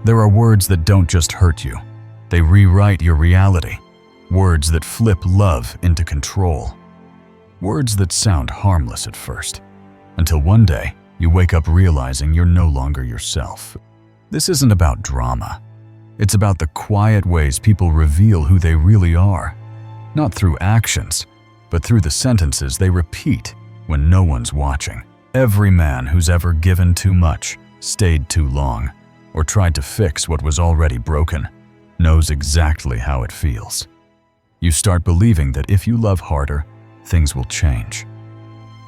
There are words that don't just hurt you. They rewrite your reality. Words that flip love into control. Words that sound harmless at first, until one day you wake up realizing you're no longer yourself. This isn't about drama. It's about the quiet ways people reveal who they really are. Not through actions, but through the sentences they repeat when no one's watching. Every man who's ever given too much, stayed too long, or tried to fix what was already broken knows exactly how it feels. You start believing that if you love harder, things will change.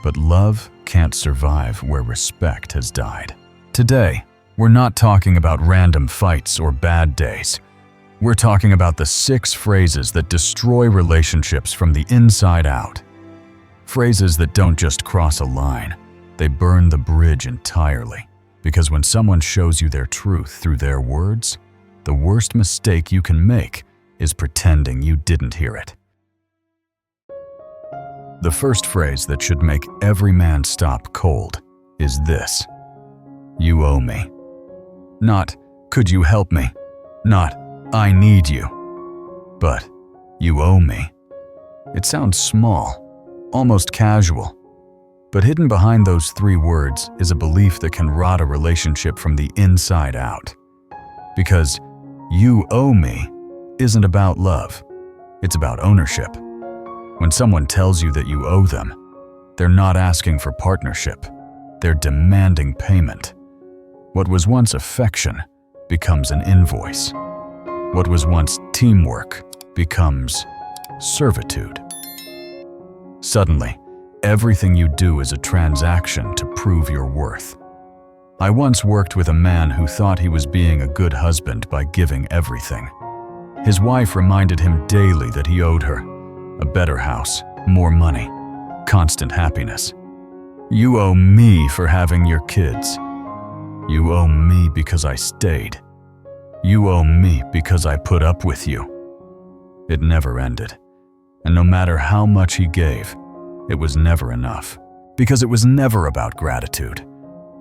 But love can't survive where respect has died. Today, we're not talking about random fights or bad days. We're talking about the 6 phrases that destroy relationships from the inside out. Phrases that don't just cross a line, they burn the bridge entirely. Because when someone shows you their truth through their words, the worst mistake you can make is pretending you didn't hear it. The first phrase that should make every man stop cold is this: "You owe me." Not, "Could you help me?" Not, "I need you." But, "You owe me." It sounds small, almost casual. But hidden behind those 3 words is a belief that can rot a relationship from the inside out. Because "you owe me" isn't about love, it's about ownership. When someone tells you that you owe them, they're not asking for partnership, they're demanding payment. What was once affection becomes an invoice. What was once teamwork becomes servitude. Suddenly, everything you do is a transaction to prove your worth. I once worked with a man who thought he was being a good husband by giving everything. His wife reminded him daily that he owed her a better house, more money, constant happiness. "You owe me for having your kids. You owe me because I stayed. You owe me because I put up with you." It never ended. And no matter how much he gave, it was never enough. Because it was never about gratitude.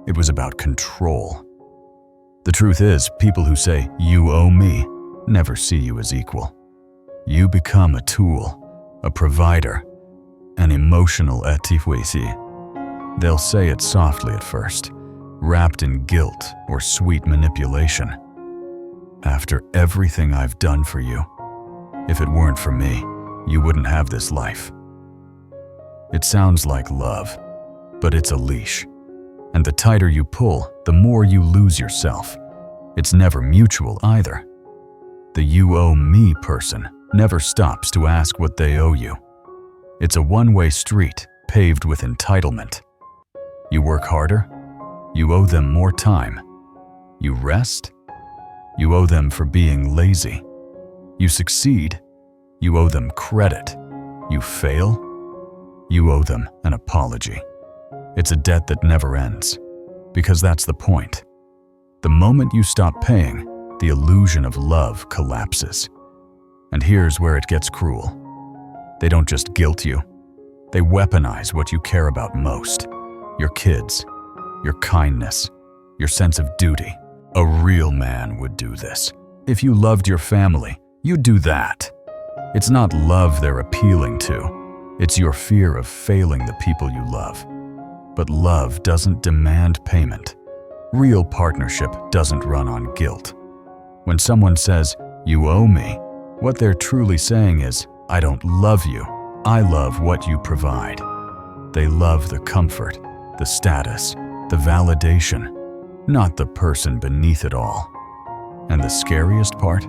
It was about control. The truth is, people who say, "You owe me," never see you as equal. You become a tool, a provider, an emotional artifice. They'll say it softly at first, wrapped in guilt or sweet manipulation. "After everything I've done for you, if it weren't for me, you wouldn't have this life." It sounds like love, but it's a leash. And the tighter you pull, the more you lose yourself. It's never mutual either. The "you owe me" person never stops to ask what they owe you. It's a one-way street paved with entitlement. You work harder, you owe them more time. You rest, you owe them for being lazy. You succeed, you owe them credit. You fail, you owe them an apology. It's a debt that never ends, because that's the point. The moment you stop paying, the illusion of love collapses. And here's where it gets cruel. They don't just guilt you. They weaponize what you care about most. Your kids, your kindness, your sense of duty. A real man would do this. If you loved your family, you'd do that. It's not love they're appealing to. It's your fear of failing the people you love. But love doesn't demand payment. Real partnership doesn't run on guilt. When someone says, "You owe me," what they're truly saying is, "I don't love you. I love what you provide." They love the comfort, the status, the validation, not the person beneath it all. And the scariest part?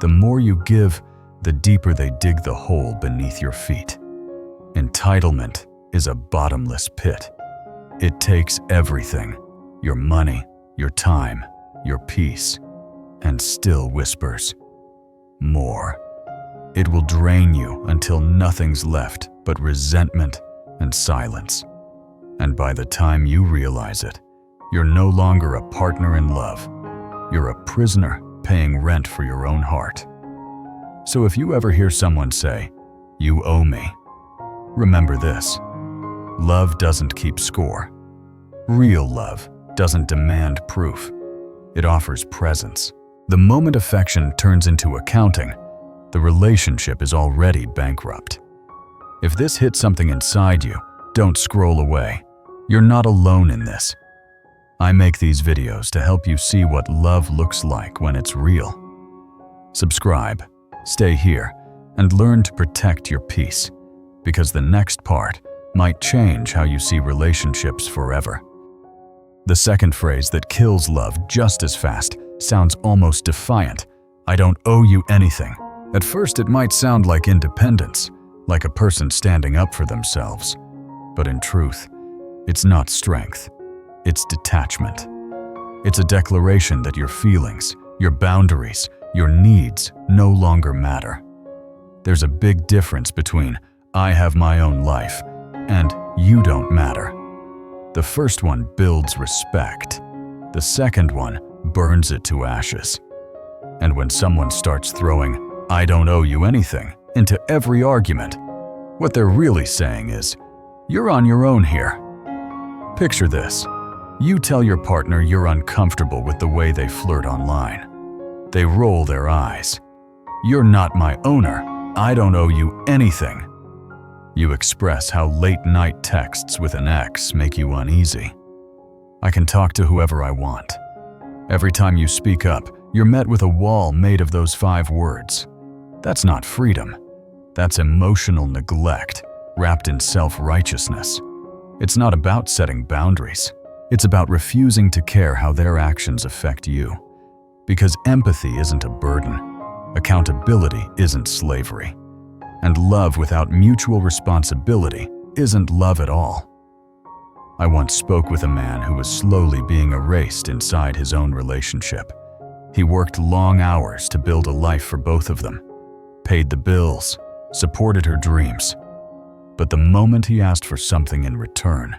The more you give, the deeper they dig the hole beneath your feet. Entitlement is a bottomless pit. It takes everything, your money, your time, your peace, and still whispers, "More." It will drain you until nothing's left but resentment and silence. And by the time you realize it, you're no longer a partner in love. You're a prisoner paying rent for your own heart. So if you ever hear someone say, "You owe me," remember this: love doesn't keep score. Real love doesn't demand proof. It offers presence. The moment affection turns into accounting, the relationship is already bankrupt. If this hits something inside you, don't scroll away. You're not alone in this. I make these videos to help you see what love looks like when it's real. Subscribe, stay here, and learn to protect your peace, because the next part might change how you see relationships forever. The second phrase that kills love just as fast sounds almost defiant. I don't owe you anything. At first, it might sound like independence, like a person standing up for themselves. But in truth, it's not strength. It's detachment. It's a declaration that your feelings, your boundaries, your needs no longer matter. There's a big difference between I have my own life and you don't matter. The first one builds respect. The second one burns it to ashes. And when someone starts throwing I don't owe you anything into every argument, what they're really saying is, you're on your own here. Picture this. You tell your partner you're uncomfortable with the way they flirt online. They roll their eyes. You're not my owner. I don't owe you anything. You express how late-night texts with an ex make you uneasy. I can talk to whoever I want. Every time you speak up, you're met with a wall made of those 5 words. That's not freedom. That's emotional neglect wrapped in self-righteousness. It's not about setting boundaries. It's about refusing to care how their actions affect you. Because empathy isn't a burden. Accountability isn't slavery. And love without mutual responsibility isn't love at all. I once spoke with a man who was slowly being erased inside his own relationship. He worked long hours to build a life for both of them, paid the bills, supported her dreams. But the moment he asked for something in return,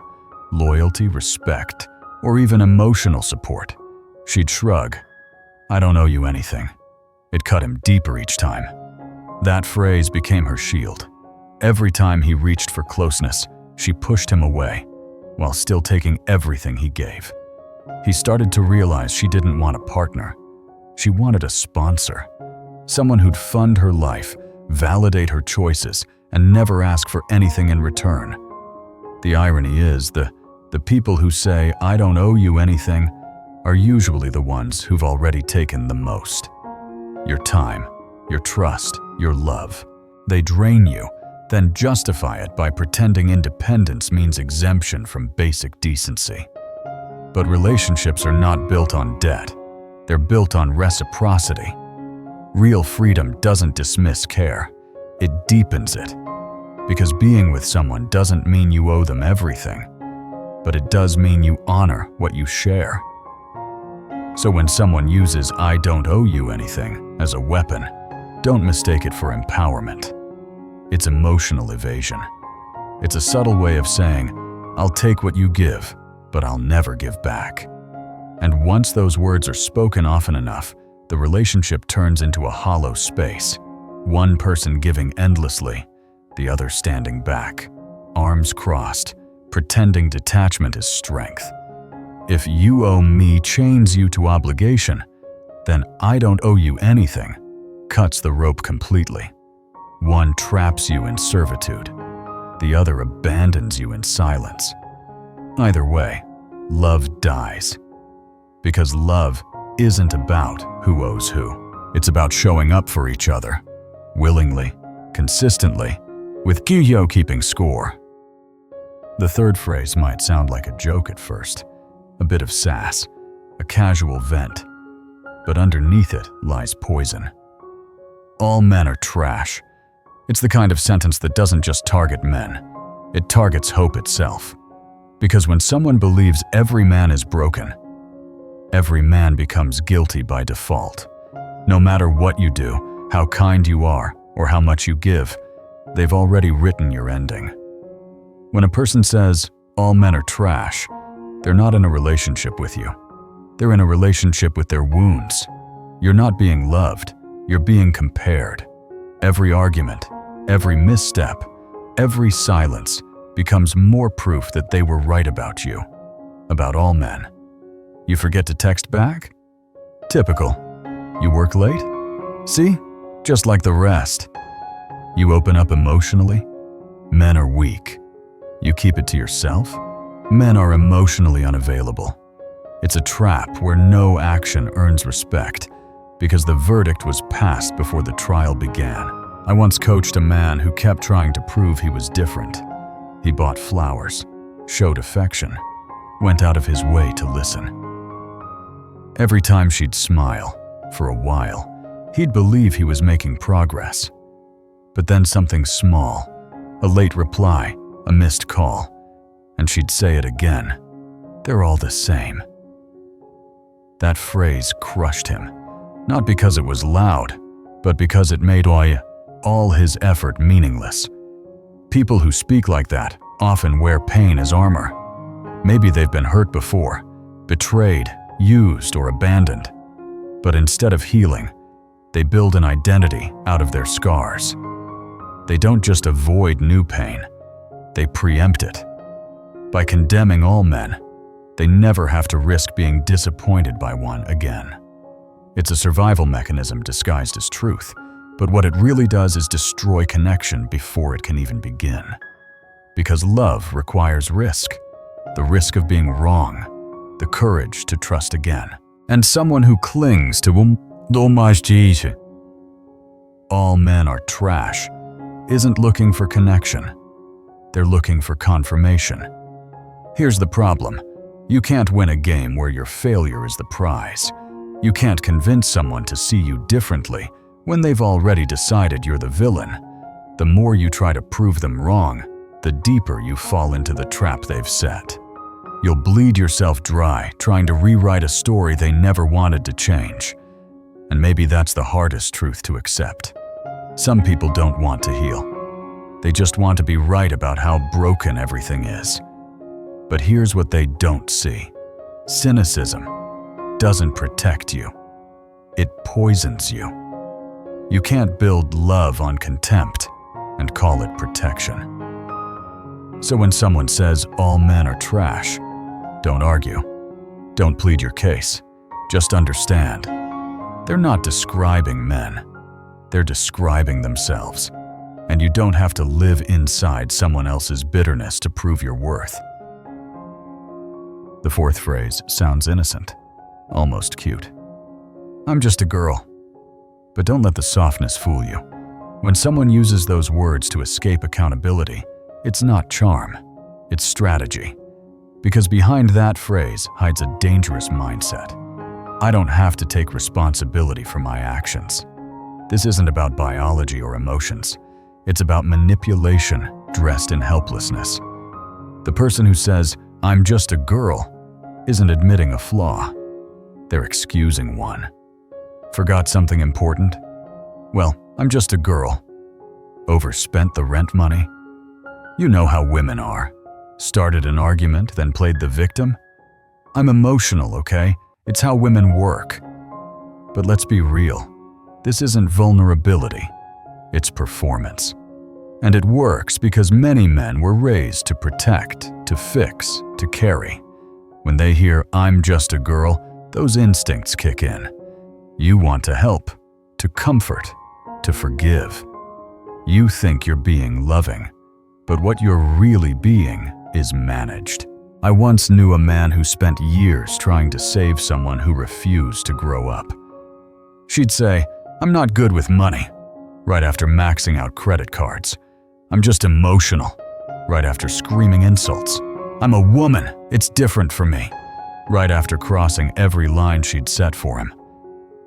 loyalty, respect, or even emotional support, she'd shrug. I don't owe you anything. It cut him deeper each time. That phrase became her shield. Every time he reached for closeness, she pushed him away, while still taking everything he gave. He started to realize she didn't want a partner. She wanted a sponsor. Someone who'd fund her life, validate her choices, and never ask for anything in return. The irony is, the people who say, I don't owe you anything, are usually the ones who've already taken the most. Your time, your trust, your love. They drain you, then justify it by pretending independence means exemption from basic decency. But relationships are not built on debt. They're built on reciprocity. Real freedom doesn't dismiss care. It deepens it. Because being with someone doesn't mean you owe them everything, but it does mean you honor what you share. So when someone uses I don't owe you anything as a weapon, don't mistake it for empowerment. It's emotional evasion. It's a subtle way of saying, I'll take what you give, but I'll never give back. And once those words are spoken often enough, the relationship turns into a hollow space. One person giving endlessly, the other standing back, arms crossed, pretending detachment is strength. If you owe me chains you to obligation, then I don't owe you anything cuts the rope completely. One traps you in servitude. The other abandons you in silence. Either way, love dies. Because love isn't about who owes who. It's about showing up for each other, willingly, consistently, with Guyo keeping score. The third phrase might sound like a joke at first, a bit of sass, a casual vent, but underneath it lies poison. All men are trash. It's the kind of sentence that doesn't just target men, it targets hope itself. Because when someone believes every man is broken, every man becomes guilty by default. No matter what you do, how kind you are, or how much you give, they've already written your ending. When a person says, all men are trash, they're not in a relationship with you. They're in a relationship with their wounds. You're not being loved, you're being compared. Every argument, every misstep, every silence becomes more proof that they were right about you, about all men. You forget to text back? Typical. You work late? See? Just like the rest. You open up emotionally? Men are weak. You keep it to yourself? Men are emotionally unavailable. It's a trap where no action earns respect because the verdict was passed before the trial began. I once coached a man who kept trying to prove he was different. He bought flowers, showed affection, went out of his way to listen. Every time she'd smile, for a while, he'd believe he was making progress. But then something small, a late reply, a missed call, and she'd say it again. They're all the same. That phrase crushed him, not because it was loud, but because it made all his effort meaningless. People who speak like that often wear pain as armor. Maybe they've been hurt before, betrayed, used, or abandoned. But instead of healing, they build an identity out of their scars. They don't just avoid new pain, they preempt it. By condemning all men, they never have to risk being disappointed by one again. It's a survival mechanism disguised as truth, but what it really does is destroy connection before it can even begin. Because love requires risk, the risk of being wrong, the courage to trust again. And someone who clings to all men are trash isn't looking for connection. They're looking for confirmation. Here's the problem. You can't win a game where your failure is the prize. You can't convince someone to see you differently when they've already decided you're the villain. The more you try to prove them wrong, the deeper you fall into the trap they've set. You'll bleed yourself dry trying to rewrite a story they never wanted to change. And maybe that's the hardest truth to accept. Some people don't want to heal. They just want to be right about how broken everything is. But here's what they don't see. Cynicism doesn't protect you. It poisons you. You can't build love on contempt and call it protection. So when someone says all men are trash, don't argue. Don't plead your case. Just understand. They're not describing men. They're describing themselves. And you don't have to live inside someone else's bitterness to prove your worth. The fourth phrase sounds innocent, almost cute. I'm just a girl. But don't let the softness fool you. When someone uses those words to escape accountability, it's not charm, it's strategy. Because behind that phrase hides a dangerous mindset. I don't have to take responsibility for my actions. This isn't about biology or emotions. It's about manipulation dressed in helplessness. The person who says, I'm just a girl, isn't admitting a flaw. They're excusing one. Forgot something important? Well, I'm just a girl. Overspent the rent money? You know how women are. Started an argument, then played the victim? I'm emotional, okay? It's how women work. But let's be real. This isn't vulnerability. It's performance. And it works because many men were raised to protect, to fix, to carry. When they hear, I'm just a girl, those instincts kick in. You want to help, to comfort, to forgive. You think you're being loving, but what you're really being is managed. I once knew a man who spent years trying to save someone who refused to grow up. She'd say, I'm not good with money, right after maxing out credit cards. I'm just emotional, right after screaming insults. I'm a woman, it's different for me, right after crossing every line she'd set for him.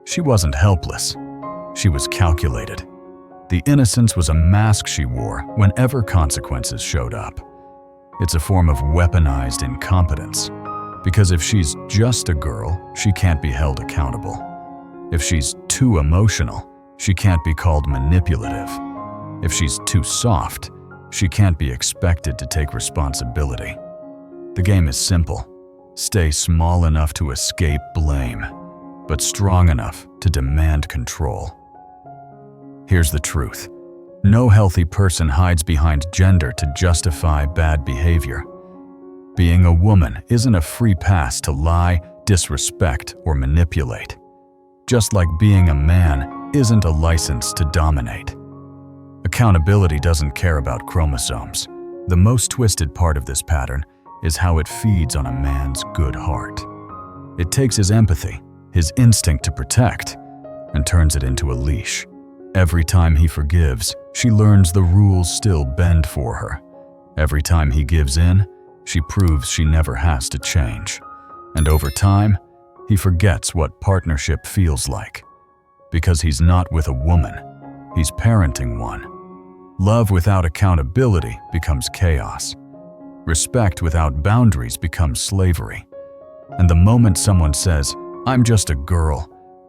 She wasn't helpless, she was calculated. The innocence was a mask she wore whenever consequences showed up. It's a form of weaponized incompetence, because if she's just a girl, she can't be held accountable. If she's too emotional, she can't be called manipulative. If she's too soft, she can't be expected to take responsibility. The game is simple. Stay small enough to escape blame, but strong enough to demand control. Here's the truth. No healthy person hides behind gender to justify bad behavior. Being a woman isn't a free pass to lie, disrespect, or manipulate. just like being a man isn't a license to dominate. Accountability doesn't care about chromosomes. The most twisted part of this pattern is how it feeds on a man's good heart. It takes his empathy, his instinct to protect, and turns it into a leash. Every time he forgives, she learns the rules still bend for her. Every time he gives in, she proves she never has to change. And over time, he forgets what partnership feels like. Because he's not with a woman, he's parenting one. Love without accountability becomes chaos. Respect without boundaries becomes slavery. And the moment someone says, "I'm just a girl,"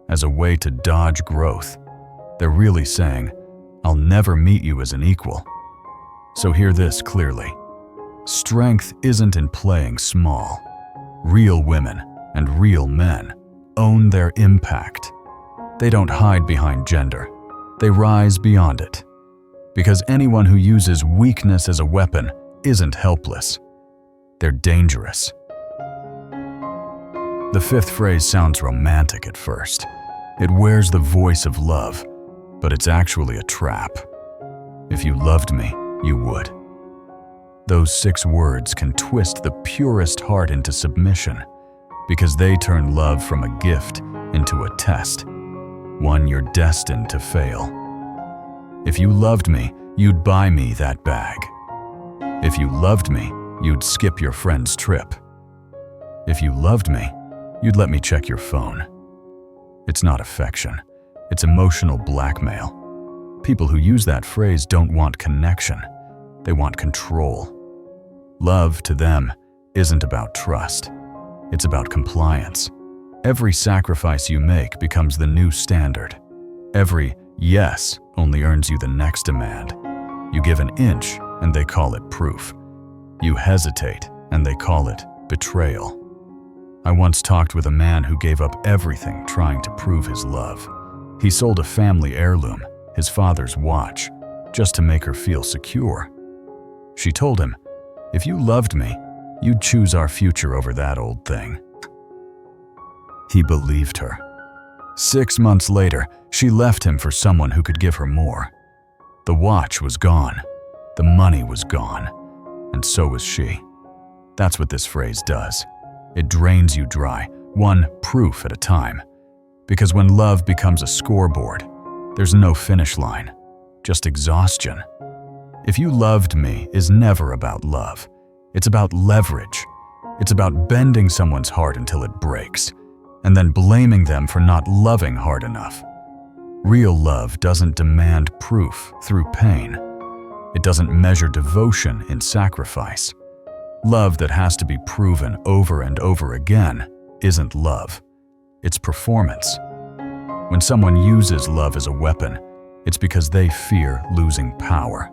as a way to dodge growth, they're really saying, "I'll never meet you as an equal." So hear this clearly. Strength isn't in playing small. Real women and real men own their impact. They don't hide behind gender. They rise beyond it. Because anyone who uses weakness as a weapon isn't helpless. They're dangerous. The fifth phrase sounds romantic at first. It wears the voice of love, but it's actually a trap. If you loved me, you would. Those 6 words can twist the purest heart into submission because they turn love from a gift into a test, one you're destined to fail. If you loved me, you'd buy me that bag. If you loved me, you'd skip your friend's trip. If you loved me, you'd let me check your phone. It's not affection. It's emotional blackmail. People who use that phrase don't want connection. They want control. Love, to them, isn't about trust. It's about compliance. Every sacrifice you make becomes the new standard. Every yes only earns you the next demand. You give an inch, and they call it proof. You hesitate, and they call it betrayal. I once talked with a man who gave up everything trying to prove his love. He sold a family heirloom, his father's watch, just to make her feel secure. She told him, "If you loved me, you'd choose our future over that old thing." He believed her. 6 months later, she left him for someone who could give her more. The watch was gone, the money was gone, and so was she. That's what this phrase does. It drains you dry, one proof at a time. Because when love becomes a scoreboard, there's no finish line, just exhaustion. If you loved me is never about love. It's about leverage. It's about bending someone's heart until it breaks, and then blaming them for not loving hard enough. Real love doesn't demand proof through pain. It doesn't measure devotion in sacrifice. Love that has to be proven over and over again isn't love. It's performance. When someone uses love as a weapon, it's because they fear losing power.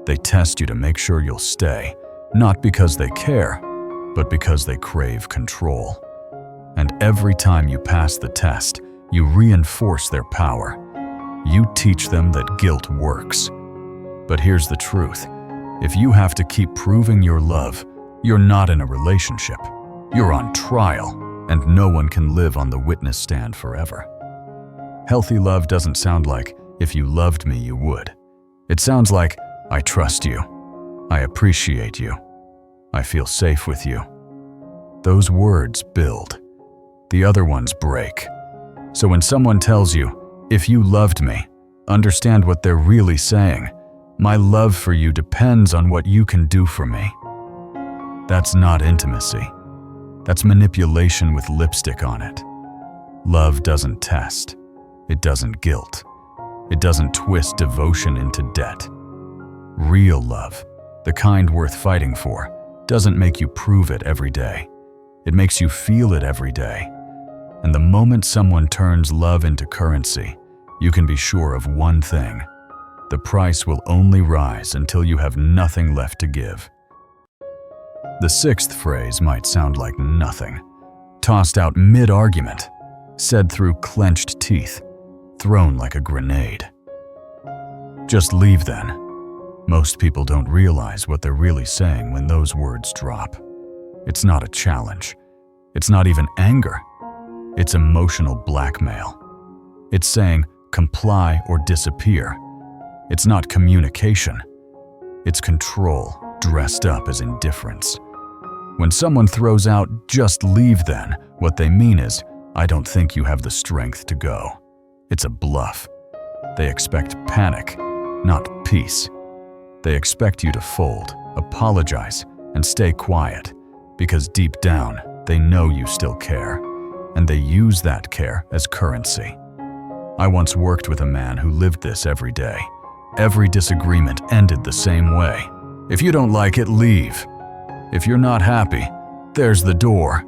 They test you to make sure you'll stay, not because they care, but because they crave control. And every time you pass the test, you reinforce their power. You teach them that guilt works. But here's the truth. If you have to keep proving your love, you're not in a relationship. You're on trial, and no one can live on the witness stand forever. Healthy love doesn't sound like, "If you loved me, you would." It sounds like, "I trust you. I appreciate you. I feel safe with you." Those words build. The other ones break. So when someone tells you, "If you loved me," understand what they're really saying. My love for you depends on what you can do for me. That's not intimacy. That's manipulation with lipstick on it. Love doesn't test. It doesn't guilt. It doesn't twist devotion into debt. Real love, the kind worth fighting for, doesn't make you prove it every day. It makes you feel it every day. And the moment someone turns love into currency, you can be sure of one thing. The price will only rise until you have nothing left to give. The sixth phrase might sound like nothing. Tossed out mid-argument, said through clenched teeth, thrown like a grenade. Just leave then. Most people don't realize what they're really saying when those words drop. It's not a challenge. It's not even anger. It's emotional blackmail. It's saying, comply or disappear. It's not communication. It's control dressed up as indifference. When someone throws out, "Just leave then," what they mean is, "I don't think you have the strength to go." It's a bluff. They expect panic, not peace. They expect you to fold, apologize, and stay quiet, because deep down, they know you still care, and they use that care as currency. I once worked with a man who lived this every day. Every disagreement ended the same way. "If you don't like it, leave. If you're not happy, there's the door."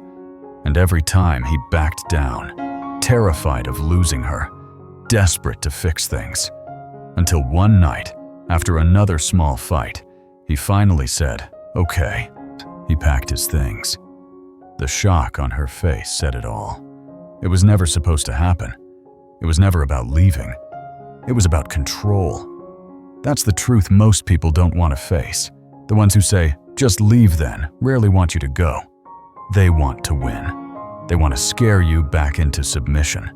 And every time he backed down, terrified of losing her, desperate to fix things. Until one night, after another small fight, he finally said, "Okay." He packed his things. The shock on her face said it all. It was never supposed to happen. It was never about leaving. It was about control. That's the truth most people don't want to face. The ones who say, "Just leave then," rarely want you to go. They want to win. They want to scare you back into submission.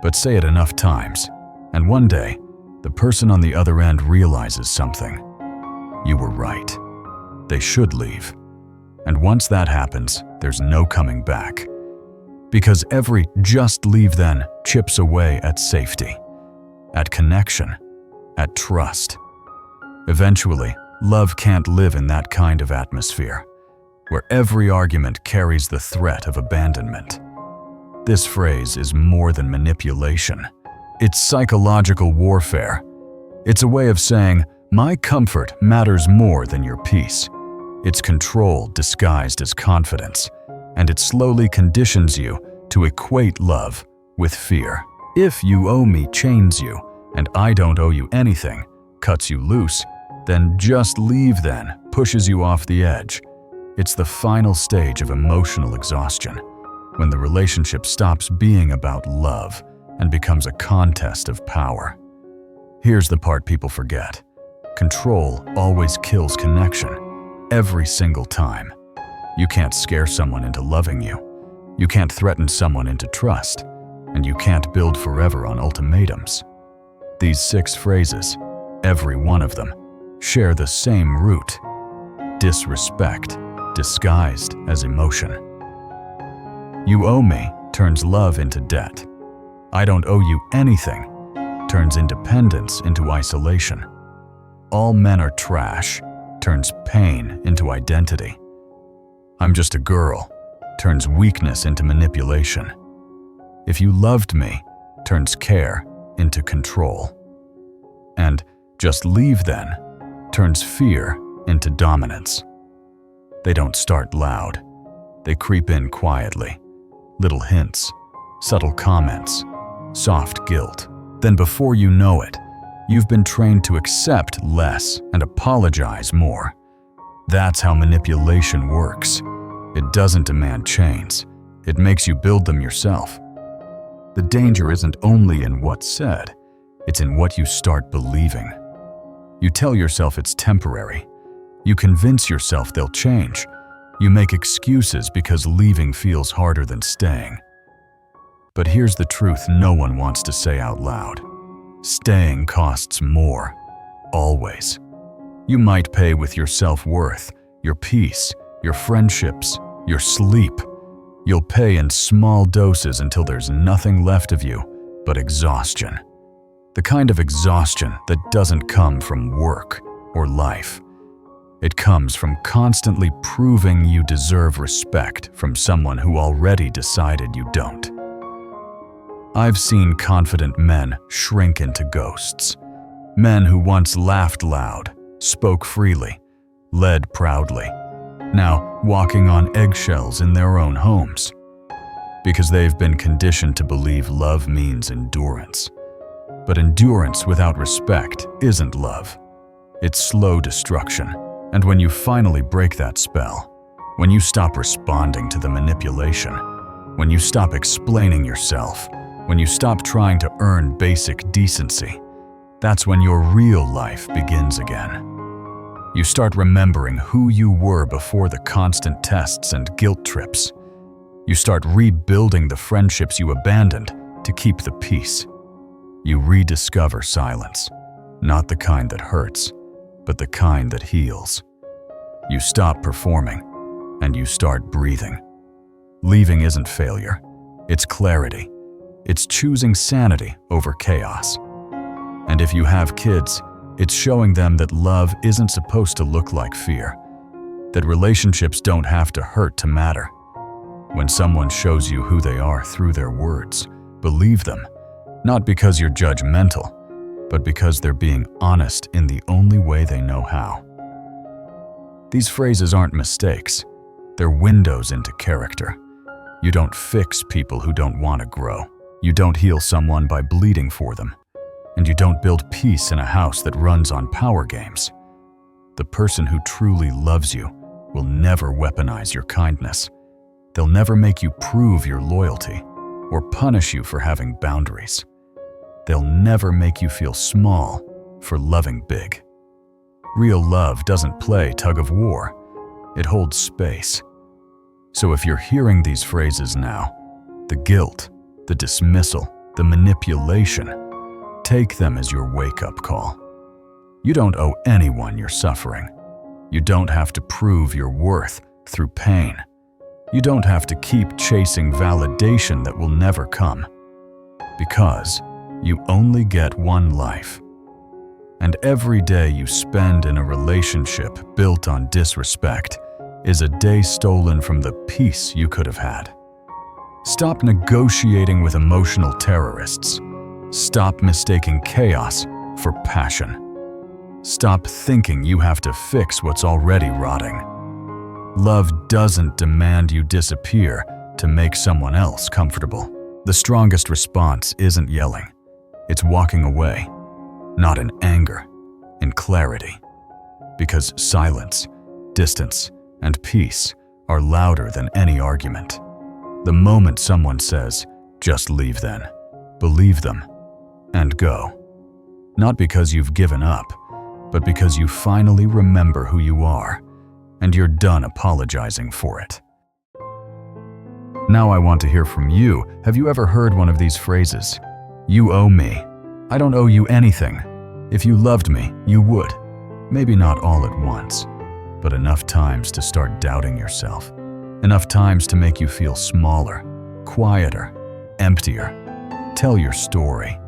But say it enough times, and one day, the person on the other end realizes something. You were right. They should leave. And once that happens, there's no coming back. Because every "just leave then" chips away at safety, at connection, at trust. Eventually, love can't live in that kind of atmosphere, where every argument carries the threat of abandonment. This phrase is more than manipulation. It's psychological warfare. It's a way of saying, "My comfort matters more than your peace." It's control disguised as confidence, and it slowly conditions you to equate love with fear. If "you owe me" chains you, and "I don't owe you anything" cuts you loose, then "just leave then" pushes you off the edge. It's the final stage of emotional exhaustion, when the relationship stops being about love and becomes a contest of power. Here's the part people forget. Control always kills connection, every single time. You can't scare someone into loving you. You can't threaten someone into trust, and you can't build forever on ultimatums. These 6 phrases, every one of them, share the same root: disrespect, disguised as emotion. "You owe me" turns love into debt. "I don't owe you anything" turns independence into isolation. "All men are trash" turns pain into identity. "I'm just a girl" turns weakness into manipulation. "If you loved me" turns care into control. And "just leave then" turns fear into dominance. They don't start loud. They creep in quietly. Little hints, subtle comments, soft guilt. Then before you know it, you've been trained to accept less and apologize more. That's how manipulation works. It doesn't demand chains. It makes you build them yourself. The danger isn't only in what's said, it's in what you start believing. You tell yourself it's temporary. You convince yourself they'll change. You make excuses because leaving feels harder than staying. But here's the truth no one wants to say out loud. Staying costs more, always. You might pay with your self-worth, your peace, your friendships, your sleep. You'll pay in small doses until there's nothing left of you but exhaustion. The kind of exhaustion that doesn't come from work or life. It comes from constantly proving you deserve respect from someone who already decided you don't. I've seen confident men shrink into ghosts. Men who once laughed loud, spoke freely, led proudly, now walking on eggshells in their own homes. Because they've been conditioned to believe love means endurance. But endurance without respect isn't love. It's slow destruction. And when you finally break that spell, when you stop responding to the manipulation, when you stop explaining yourself, when you stop trying to earn basic decency, that's when your real life begins again. You start remembering who you were before the constant tests and guilt trips. You start rebuilding the friendships you abandoned to keep the peace. you rediscover silence, not the kind that hurts, but the kind that heals. You stop performing, and you start breathing. Leaving isn't failure, it's clarity. It's choosing sanity over chaos. And if you have kids, it's showing them that love isn't supposed to look like fear, that relationships don't have to hurt to matter. When someone shows you who they are through their words, believe them, not because you're judgmental, but because they're being honest in the only way they know how. These phrases aren't mistakes, they're windows into character. You don't fix people who don't want to grow. You don't heal someone by bleeding for them. And you don't build peace in a house that runs on power games. The person who truly loves you will never weaponize your kindness. They'll never make you prove your loyalty or punish you for having boundaries. They'll never make you feel small for loving big. Real love doesn't play tug of war. It holds space. So if you're hearing these phrases now, the guilt, the dismissal, the manipulation, take them as your wake-up call. You don't owe anyone your suffering. You don't have to prove your worth through pain. You don't have to keep chasing validation that will never come. Because you only get one life. And every day you spend in a relationship built on disrespect is a day stolen from the peace you could have had. Stop negotiating with emotional terrorists. Stop mistaking chaos for passion. Stop thinking you have to fix what's already rotting. Love doesn't demand you disappear to make someone else comfortable. The strongest response isn't yelling. It's walking away, not in anger, in clarity. Because silence, distance, and peace are louder than any argument. The moment someone says, "Just leave then," believe them and go. Not because you've given up, but because you finally remember who you are, and you're done apologizing for it. Now I want to hear from you. Have you ever heard one of these phrases? You owe me. I don't owe you anything. If you loved me, you would. Maybe not all at once, but enough times to start doubting yourself. Enough times to make you feel smaller, quieter, emptier. Tell your story.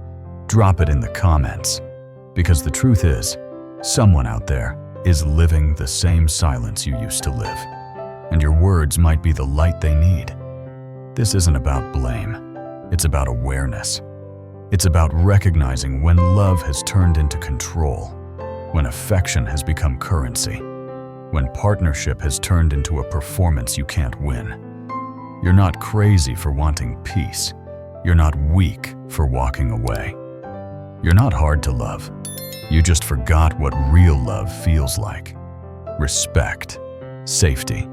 Drop it in the comments. Because the truth is, someone out there is living the same silence you used to live. And your words might be the light they need. This isn't about blame. It's about awareness. It's about recognizing when love has turned into control, when affection has become currency, when partnership has turned into a performance you can't win. You're not crazy for wanting peace. You're not weak for walking away. You're not hard to love. You just forgot what real love feels like. Respect, safety,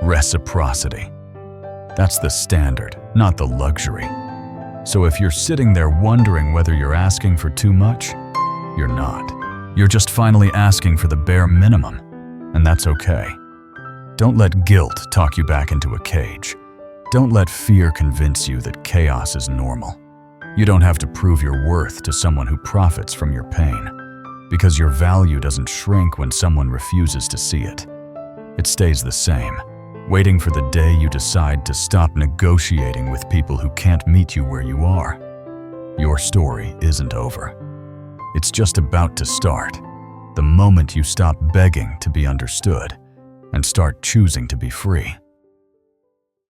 reciprocity. That's the standard, not the luxury. So if you're sitting there wondering whether you're asking for too much, you're not. You're just finally asking for the bare minimum, and that's okay. Don't let guilt talk you back into a cage. Don't let fear convince you that chaos is normal. You don't have to prove your worth to someone who profits from your pain, because your value doesn't shrink when someone refuses to see it. It stays the same, waiting for the day you decide to stop negotiating with people who can't meet you where you are. Your story isn't over. It's just about to start, the moment you stop begging to be understood and start choosing to be free.